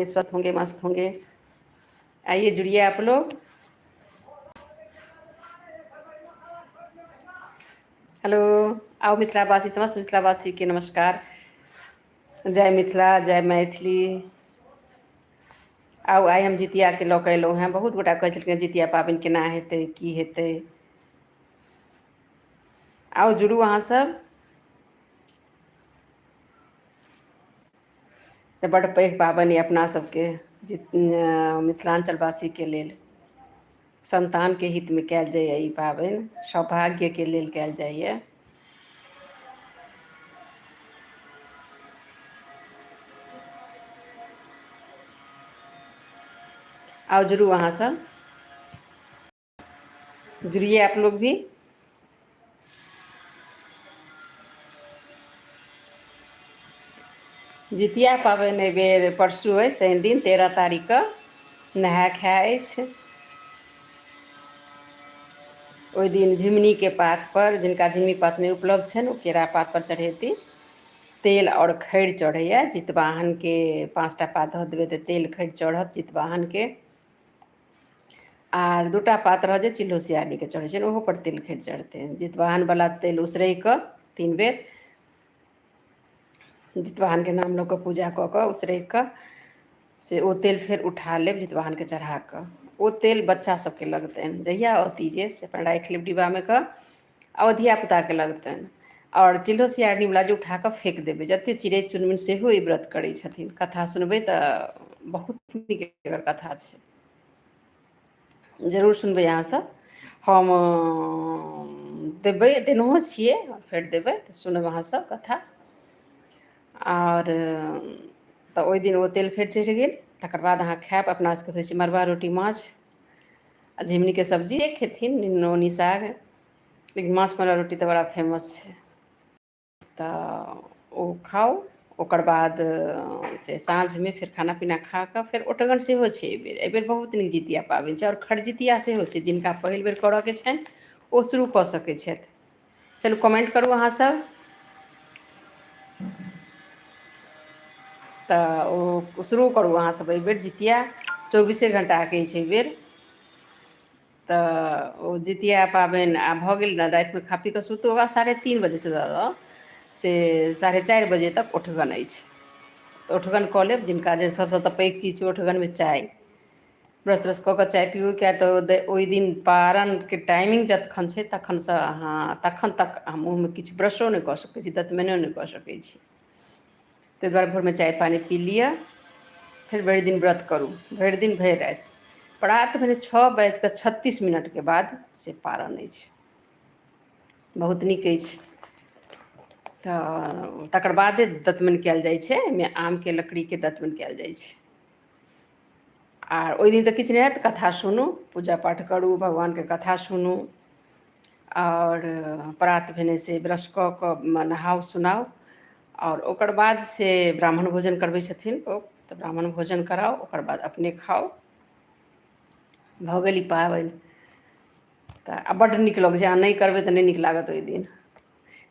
होंगे, स्वस्थ होंगे, मस्त होंगे। आइए जुड़िए आप लोग। हेलो, आओ मिथिलावासी, समस्त मिथिलावासी के नमस्कार। जय मिथिला, जय मैथिली। आओ आइ हम जितिया के लऽ कऽ अयलहुँ हेँ। बहुत गोटा कहै छलखिन जितिया पाबनि केना हेतै, की हेतै। आओ जुड़ू अहाँ सब। तऽ बड्ड पैघ पाबनि अइ अपना सबके मिथिलाञ्चलवासीके लेल। संतानके हितमे कयल जाइए ई पाबनि, सौभाग्यके लेल कयल जाइए। आओ जुड़ू अहाँ सब, जुड़िए आप लोग भी। जितिया पाबनि एहिबेर परसू अइ, शनि दिन 13 तारीखके नहाय खाय अछि। ओहि दिन झिंगुनीके पातपर, जिनका झिंगुनी पात नहि उपलब्ध छनि ओ केरा पातपर चढ़ेती। तेल और खैर चढ़ैए। जितवाहनके 5टा पात धऽ देबै तऽ तेल खैर चढ़त जितवाहनके। आर 2टा पात रहत जे चिल्हो सियारीके चढ़ै छै, ओहोपर तेल खैर चढ़तै। जितवाहनवला तेल उसरगि कऽ 3 बेर जितवाहनके नाम लऽ कऽ पूजा कऽ कऽ उसरगि कऽ से ओ तेल फेर उठा लेब जितवाहनके चढ़ा कऽ। ओ तेल बच्चा सभके लगतनि, जहिया अउती जे से अपन राखि लेब डिब्बामे कऽ, आ ओ धियापुताके लगतनि। और चिल्हो सियारीवला जे उठा कऽ फेंक देबै। जतेक चिड़ै चुनमुन सेहो ई व्रत करै छथिन। कथा सुनबै तऽ बहुत नीक एकर कथा छै, जरूर सुनबै अहाँसभ। हम देबै, देनहो छियै, फेर देबै तऽ सुनब अहाँसभ कथा। और तऽ ओहि दिन ओ तेल खैर चढ़ि गेल। तकर बाद अहाँ खायब, अपना सभके होइ छै मड़ुआ रोटी माछ आ झिंगुनीके सब्जी खेथिन, नोनी साग, लेकिन माछ मरुआ रोटी तऽ बड़ा फेमस छै। तऽ ओ खाउ। ओकर बाद से साँझमे फेर खाना पीना खा कऽ फेर ओठगन सेहो छै एहिबेर। एहिबेर बहुत नीक जितिया पाबनि छै। और खरजितिया सेहो छै, जिनका पहिल बेर करऽके छनि ओ शुरू कऽ सकै छथि। चलू कमेंट करू अहाँसभ। तऽ ओ शुरू करू अहाँसभ एहिबेर जितिया। 24 घण्टाके छै एहिबेर। तऽ ओ जितिया पाबनि आब भऽ गेल ने। रातिमे खा पी कऽ सुतू, 3:30 बजेसँ से 4:30 बजे तक ओठगन अछि। तऽ ओठगन कऽ लेब। जिनका जे सभसँ तऽ पैघ चीज छै ओठगनमे चाय। ब्रश त्रश कऽ कऽ चाय पीबू, किएक तऽ ओहि दिन पारणके टाइमिंग जखन छै तखनसँ तखन तक अहाँ मुँहमे किछु ब्रशो नहि कऽ सकै छी, दतमनियो नहि कऽ सकै छी। ताहि दुआरे भोरमे चाय पानि पी लिअ, फेर भरि दिन व्रत करू, भरि दिन भरि राति। प्रात भेने 6:36 बाद से पारण अछि। बहुत नीक अछि। तऽ तकर बादे दतमनि कयल जाइ छै। एहिमे आमके लकड़ीके दतमनि कयल जाइ छै। आर ओहि दिन तऽ किछु नहि हैत, कथा सुनू, पूजा पाठ करू, भगवानके कथा सुनू। और प्रात भेने से ब्रश कऽ कऽ नहाउ सुनाउ। और ओकर बाद से ब्राह्मण भोजन करबै छथिन लोक, तऽ ब्राह्मण भोजन कराउ। ओकर बाद अपने खाउ। भऽ गेल ई पाबनि। तऽ आ बड्ड नीक लगै छै। अहाँ नहि करबै तऽ नहि नीक लागत ओहि दिन।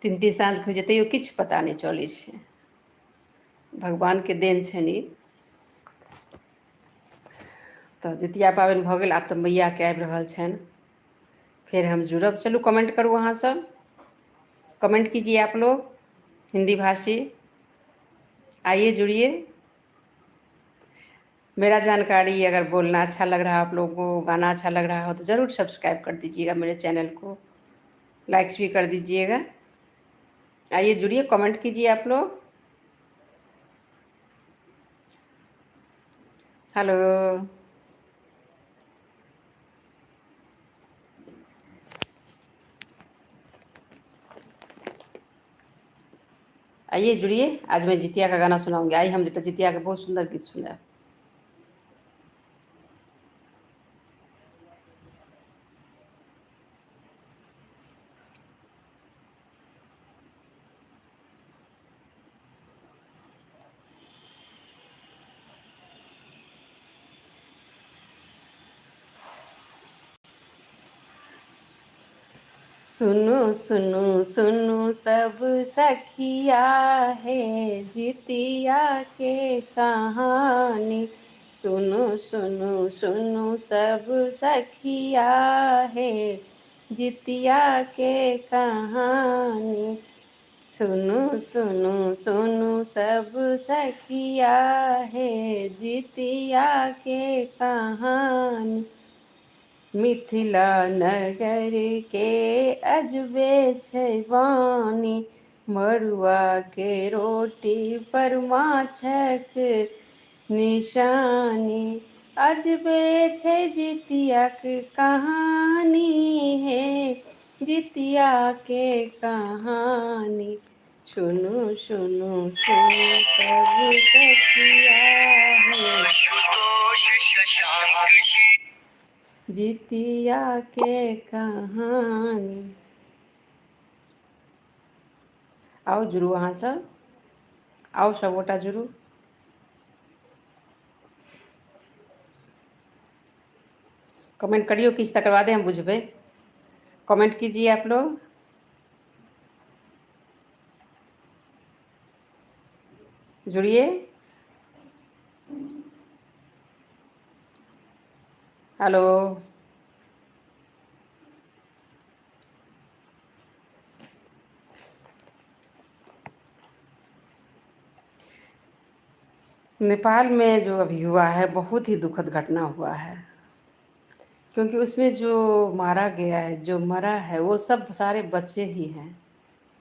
3 साँझ होइ छै तैयो किछु पता नहि चलै छै। भगवानके देन छनि ई। तऽ जितिया पाबनि भऽ गेल। आब तऽ मैयाके आबि रहल छनि, फेर हम जुड़ब। चलू कमेंट करू अहाँसभ। कमेंट कीजिए आप लोग, हिंदी भाषी। आइए जुड़िए। मेरा जानकारी अगर बोलना अच्छा लग रहा है आप लोगों को, गाना अच्छा लग रहा हो तो ज़रूर सब्सक्राइब कर दीजिएगा मेरे चैनल को, लाइक्स भी कर दीजिएगा। आइए जुड़िए, कमेंट कीजिए आप लोग। हेलो, आइए जुड़िए। आज मैं जितिया का गाना सुनाऊंगी। आइए हम जितिया का बहुत सुंदर गीत सुना। सुनु सुनु सुनु सब सखिया है जितिया के कहानी। सुनु सुनु सुनु सब सखिया है जितिया के कहानी। सुनु सुनु सुनु सब सखिया है जितिया के कहानी। मिथिला नगर के अजबे छै बानी, मड़ुआ के रोटी पर माछक निशानी। अजबे छै जितियाक कहानी है जितिया के कहानी। सुनु सुनु सुनु सब सखिया है जितिया के कहानी। आओ जुड़ू अहाँ सब, आओ सब गोटा जुड़ू। कमेंट करियो किस तकर बाद हम बुझबे। कमेंट कीजिए आप लोग। जुड़िए। हेलो नेपाल में जो अभी हुआ है बहुत ही दुखद घटना हुआ है, क्योंकि उसमें जो मारा गया है, जो मरा है, वो सब सारे बच्चे ही हैं,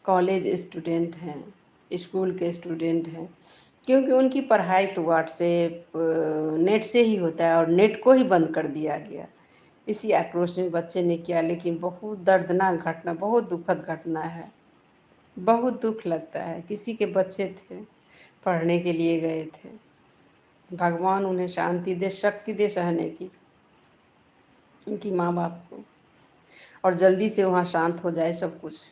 कॉलेज स्टूडेंट हैं, स्कूल के स्टूडेंट हैं। क्योंकि उनकी पढ़ाई तो व्हाट्सएप नेट से ही होता है और नेट को ही बंद कर दिया गया। इसी आक्रोश में बच्चे ने किया, लेकिन बहुत दर्दनाक घटना, बहुत दुखद घटना है। बहुत दुख लगता है। किसी के बच्चे थे, पढ़ने के लिए गए थे। भगवान उन्हें शांति दे, शक्ति दे सहने की, उनकी माँ बाप को, और जल्दी से वहाँ शांत हो जाए सब कुछ।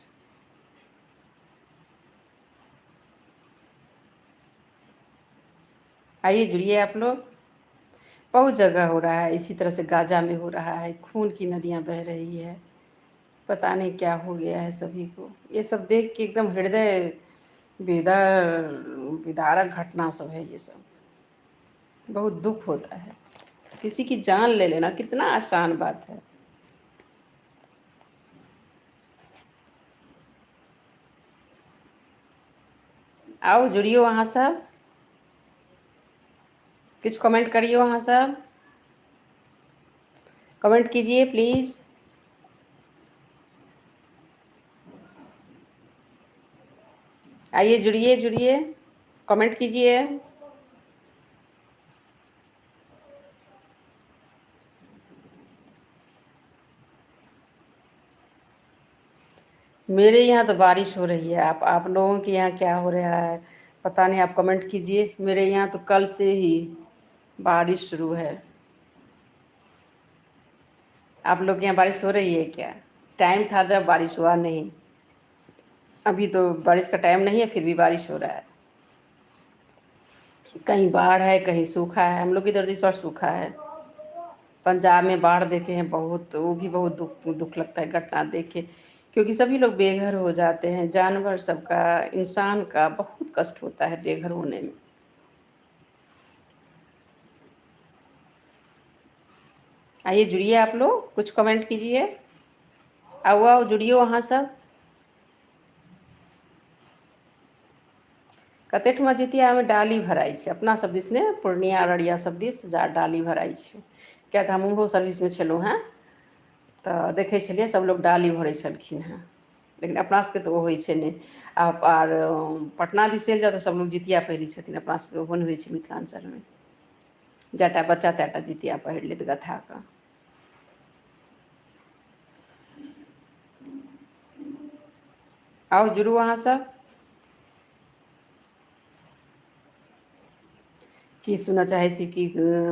आइए जुड़िए आप लोग। बहुत जगह हो रहा है इसी तरह से, गाजा में हो रहा है, खून की नदियाँ बह रही है। पता नहीं क्या हो गया है सभी को। ये सब देख के एकदम हृदय विदारक घटना सब है ये सब। बहुत दुख होता है। किसी की जान ले लेना कितना आसान बात है। आओ जुड़ियो वहाँ सब, कुछ कमेंट करिए वहाँ सब, कमेंट कीजिए प्लीज़। आइए जुड़िए जुड़िए, कमेंट कीजिए। मेरे यहाँ तो बारिश हो रही है। आप लोगों के यहाँ क्या हो रहा है पता नहीं, आप कमेंट कीजिए। मेरे यहाँ तो कल से ही बारिश शुरू है। आप लोग के यहाँ बारिश हो रही है क्या? टाइम था जब बारिश हुआ नहीं। अभी तो बारिश का टाइम नहीं है, फिर भी बारिश हो रहा है। कहीं बाढ़ है, कहीं सूखा है। हम लोग इधर इस बार सूखा है। पंजाब में बाढ़ देखे हैं बहुत, वो भी बहुत दुख लगता है घटना देख के, क्योंकि सभी लोग बेघर हो जाते हैं। जानवर सबका, इंसान का बहुत कष्ट होता है बेघर होने में। आइए जुड़िए आप लोग, कुछ कमेंट कीजिए। आओ आओ जुड़िए वहाँ सब। कतेठमा जितियामे डाली भराइ छै, अपना सब दिस ने, पूर्णिया अररिया सब दिस जा डाली भराइ छै। किया तऽ हम उम्हरो सर्विसमे छलहुँ हेँ तऽ देखै छलियै सब लोग डाली भरै छलखिन हेँ। लेकिन अपना सबके तऽ ओ होइ छै नहि। आर पटना दिस चलि जाउ तऽ सब लोग जितिया पहिरै छथिन। अपना सबके ओहन होइ छै मिथिलाञ्चलमे, जटा बच्चा तटा जितिया पहिर लेत गथाके। आओ जुड़ू अहाँ सब। की सुनऽ चाहै छी, की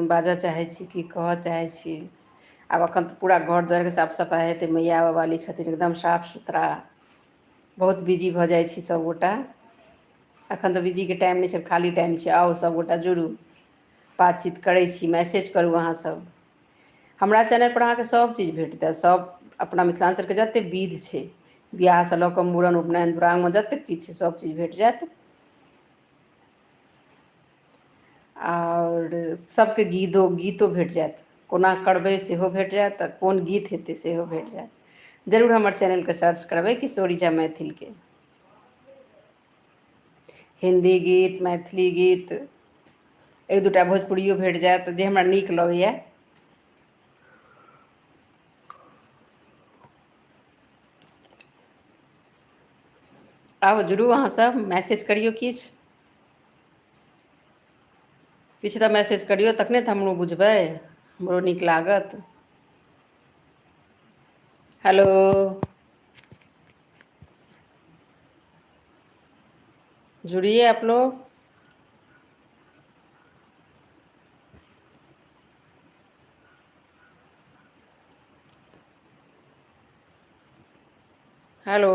बाजऽ चाहै छी, की कहऽ चाहै छी? आब एखन तऽ पूरा घर दुआरिके साफ सफाइ हेतै। मैया बाबाली छथिन एकदम साफ सुथरा। बहुत बिजी भऽ जाइ छी सभगोटा। एखन तऽ बिजीके टाइम नहि छै, खाली टाइम छै। आओ सभगोटा जुड़ू, बातचीत करै छी, मैसेज करू अहाँसभ। हमरा चैनलपर अहाँके सब चीज भेटतै। सब अपना मिथिलाञ्चलके जतेक विध छै बियाहसँ लऽ कऽ मूड़न उपनयन दुरागमन जतेक चीज छै सब चीज भेट जायत। आओर सबके गीतो भेट जायत, कोना करबै सेहो भेट जायत, आ कोन गीत हेतै सेहो भेट जायत। जरूर हमर चैनलके सर्च करबै किशोरीजा मैथिलके। हिंदी गीत, मैथिली गीत, एक दूटा भोजपुरियो भेट जायत जे हमरा नीक लगैए। आउ जुड़ू अहाँसभ, मैसेज करियौ किछु, किछु तऽ मैसेज करियौ तखने तऽ हमहूँ बुझबै, हमरो नीक लागत। हेलो। जुड़िए आप लोग। हेलो।